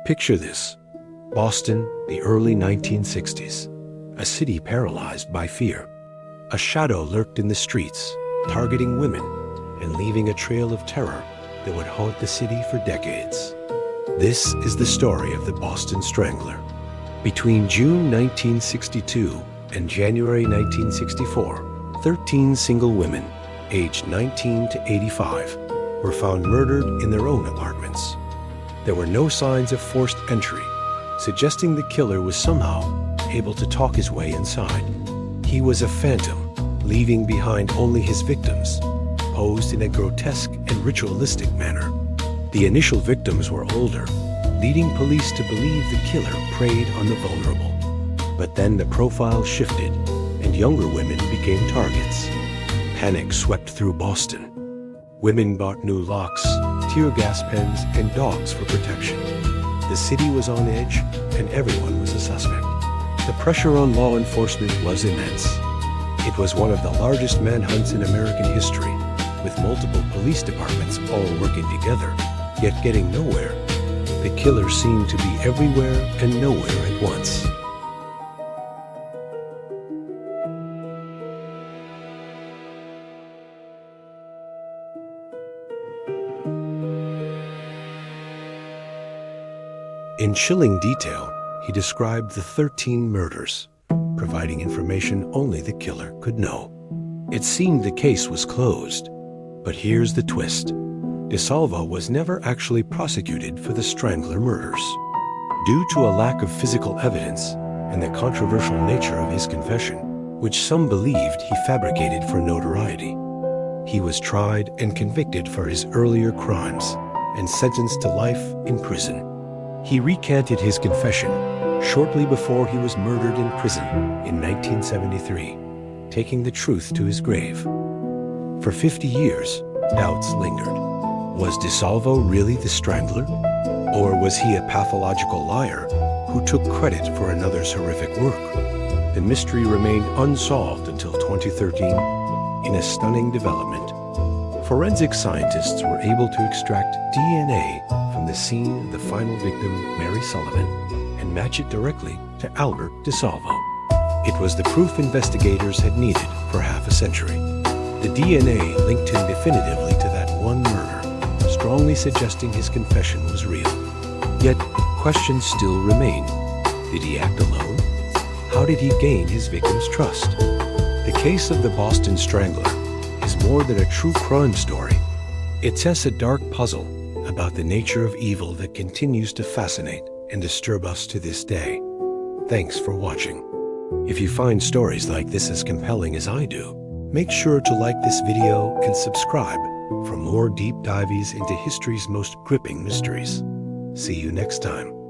Picture this: Boston, the early 1960s. A city paralyzed by fear. A shadow lurked in the streets, targeting women and leaving a trail of terror that would haunt the city for decades. This is the story of the Boston Strangler. Between June 1962 and January 1964, 13 single women, aged 19 to 85, were found murdered in their own apartments. There were no signs of forced entry, suggesting the killer was somehow able to talk his way inside. He was a phantom, leaving behind only his victims, posed in a grotesque and ritualistic manner. The initial victims were older, leading police to believe the killer preyed on the vulnerable. But then the profile shifted, and younger women became targets. Panic swept through Boston. Women bought new locks, tear gas pens, and dogs for protection. The city was on edge, and everyone was a suspect. The pressure on law enforcement was immense. It was one of the largest manhunts in American history, with multiple police departments all working together, yet getting nowhere. The killer seemed to be everywhere and nowhere at once. In chilling detail, he described the 13 murders, providing information only the killer could know. It seemed the case was closed, but here's the twist. DeSalvo was never actually prosecuted for the Strangler murders. Due to a lack of physical evidence and the controversial nature of his confession, which some believed he fabricated for notoriety, he was tried and convicted for his earlier crimes and sentenced to life in prison. He recanted his confession shortly before he was murdered in prison in 1973, taking the truth to his grave. For 50 years, doubts lingered. Was DeSalvo really the Strangler? Or was he a pathological liar who took credit for another's horrific work? The mystery remained unsolved until 2013 in a stunning development. Forensic scientists were able to extract DNA from the scene of the final victim, Mary Sullivan, and match it directly to Albert DeSalvo. It was the proof investigators had needed for half a century. The DNA linked him definitively to that one murder, strongly suggesting his confession was real. Yet, questions still remain. Did he act alone? How did he gain his victims' trust? The case of the Boston Strangler is more than a true crime story. It's a dark puzzle about the nature of evil that continues to fascinate and disturb us to this day. Thanks for watching. If you find stories like this as compelling as I do, make sure to like this video and subscribe for more deep dives into history's most gripping mysteries. See you next time.